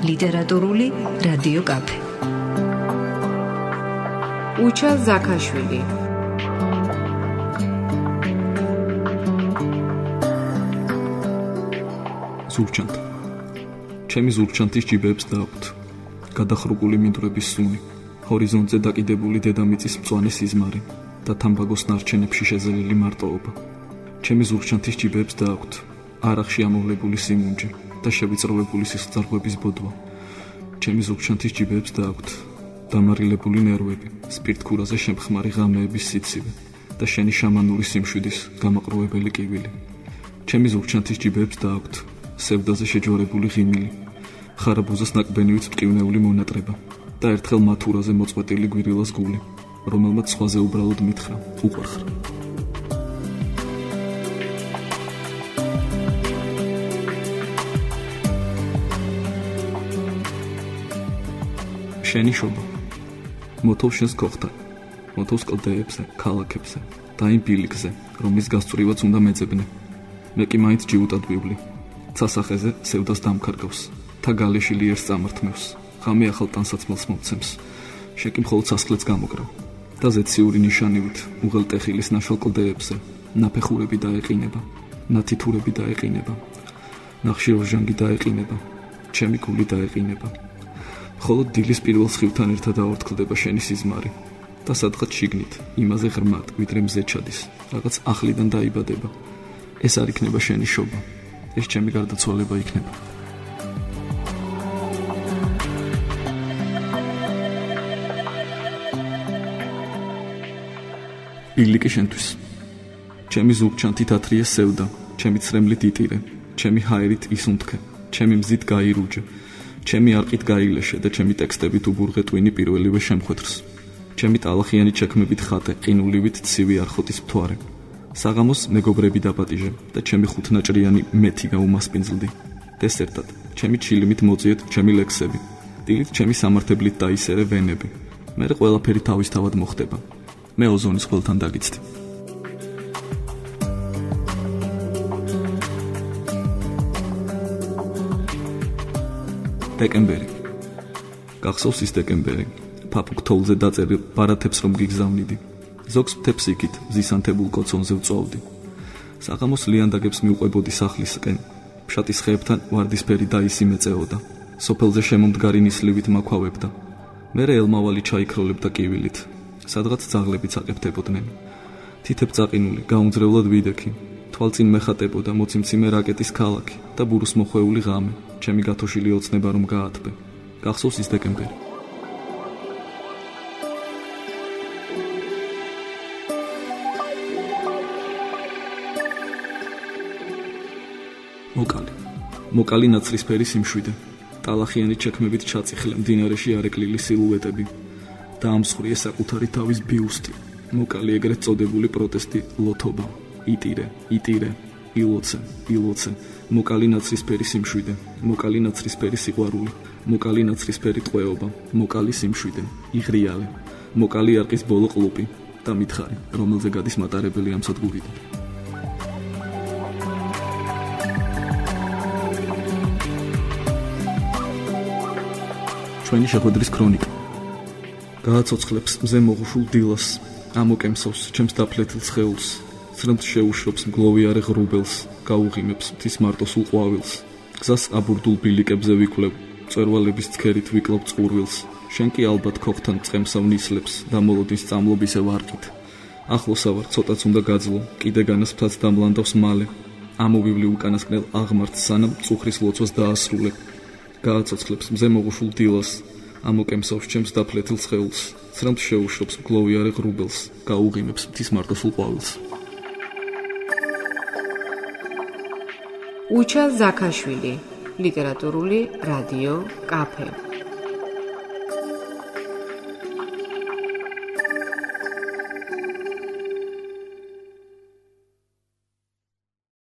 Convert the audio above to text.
ლიტერატურული რადიო კაფე. უჩა ზაქაშვილი. ზურგჩანთ. ჩემი ზურგჩანთის ჯიბეებს დააქვთ. გადახრუკული მინდვრების სუნი, ჰორიზონტზე დაკიდებული დედამიწის მწვანე სიზმარი და თამბაგოს ნარჩენებში შეზელილი მარტოობა. ჩემი ზურგჩანთის ჯიბეებს დააქვთ არახში ამოვლებული სიმუნჯე და შევიწროვებული სისხლძარღვების ბოდვა. ჩემი ზურგჩანთის ჯიბეებს დააქვთ დამარილებული ნერვები, სპირტქურაზე შემხმარი ღამეების სიცივე და შენი შამანური სიმშვიდის გამაყრუებელი კივილი. ჩემი ზურგჩანთის ჯიბეებს დააქვთ სევდაზე შეჯვარებული ღიმილი, ხარაბუზას ნაკბენივით მტკივნეული მონატრება და ერთხელ მათურაზე მოწყვეტილი გვირილას გული, რომელმაც სხვაზე უბრალოდ მითხრა უყვარხარ. შენი შობა მოთოვ შენს ქოხთან, მოთოვს კლდეებზე, ქალაქებზე და იმ ბილიკზე, რომლის გასწვრივაც უნდა მეძებნე. მე კი მაინც ჯიუტად ვივლი. ცასახეზე სევდას დამქარგავს, თა გალეშილი ერს წამართმევს, ღამე ახალ ტანსაცმელს მოვცემს, შეკი მხოლოდ სასხლეთს გამოგრავ და ზეციური ნიშანივით უღელტეხილის ნაშალ კლდეებზე ნაფეხურები დაეყინება, ნათითურები დაეყინება, ნახშირორჟანგი დაეყინება, ჩემი გული დაეყინება. მხოლოდ დილის პირველ სხივთან ერთად აორთქლდება შენი სიზმარი და სადღაც შიგნით, იმაზე ღრმად, ვიდრე მზე ჩადის, რაღაც ახლიდან დაიბადება. ეს არ იქნება შენი შობა, ეს ჩემი გარდაცვალება იქნება. ბილიკი შენთვის. ჩემი ზურგჩანთით ათრიე სევდა, ჩემი ცრემლით იტირე, ჩემი ჰაერით ისუნთქე, ჩემი მზით გაირუჯე, ჩემი არყით გაილეშე და ჩემი ტექსტებით უბურღე ტვინი პირველივე შემხვეთრს. ჩემი ტალახიანი ჩექმებით ხატე, ყინულივით ცივი არხოტის მთვარე. საღამოს მეგობრები დაპატიჟე და ჩემი ხუთნაჭრიანი მეთი გაუმასპინძლდი. დესერტად ჩემი ჩილიმით მოწიეთ ჩემი ლექსები, დილით ჩემი სამართებლით დაისერე ვენები. მერე ყველაფერი თავისთავად მოხდება. მე ოზონის ყველთან დაგიცდი. დეკემბერი. გახსოვს ის დეკემბერი, ფაფუკ თოვლზე დაწერილ ბარათებს რომ გიგზავნიდი. ზოგს მთებს იქით მზისანთებულ კოცონზე ვწვავდი. საღამოს ლიანდაგებს მიუყვებოდი სახლისკენ, ფშატის ხეებთან ვარდისფერი დაისი მეწეოდა, სოფელზე შემომდგარი ნისლივით მაქვავებდა. მერე ელმავალი ჩაიქროლებდა კივილით, სადღაც ძაღლებიც აკეფთებოდნენ. თითებ წაყინული, გაუმძრევლად ვიდექი, თვალწინ მეხატებოდა მოციმციმე რაკეტის ქალაქი და ბურუს მოხვეული ღამე, ჩემი გათოშილი ოცნება რომ გაათბე. გახსოვს ის დეკემბერი. მოკალი ნაცრისფერი სიმშვიდე, ტალახიანი ჩექმებით ჩაწიხლე მდინარეში არეკლილი სილუეტები და ამსხვრიე საკუთარი თავის ბიუსტი. მოკალი ეგრეთ წოდებული პროტესტი ლოთობა, იტირე, ილოცე, მოკალი ნაცრისფერი სიმშვიდე, მოკალი ნაცრისფერი სიყვარული, მოკალი ნაცრისფერი ტყვეობა, მოკალი სიმშვიდე, იღრიალე, მოკალი არყის ბოლო ყლუპი და მითხარი, რომელზე გადის მატარებელი ამ სადგურიდან. ჩვენი შეხვედრის ქრონიკა. გააცოცხლებს მზე მოღუშულ დილას, ამოკემსავს ჩემს დაფლეთილ სხეულს, ცრემთ შეუშვებს მგლოვიარე ღრუბელს, გაუღიმებს მთის მარტოსულ ყვავილს, გზას აბურდულ ბილიკებზე ვიქვლევ, მწვერვალების ცქერით ვიკლავ წყურვილს, შენ კი ალბათ ქოხთან წემსავ ნისლებს და მოლოდის წამლობისევ არყით. ახლოსა ვარ, ცოტაც უნდა გაძლო, კიდე განასფთაც დამლანდავს მალე, ამოვივლი უკანასკნელ აღმართს სანამ წუხრის ლოცვას დაასრულებ. გააცოცხლებს მზე მოღუშულ დილას, ამოკემსავს ჩემს დაფლეთილ სხეულს, ცრემთ შეუშვებს მგლოვიარე ღრუბელს, გაუღიმებს მთის მარტოსულ ყვავილს. უჩა ზაქაშვილი, ლიტერატურული რადიო კაფე.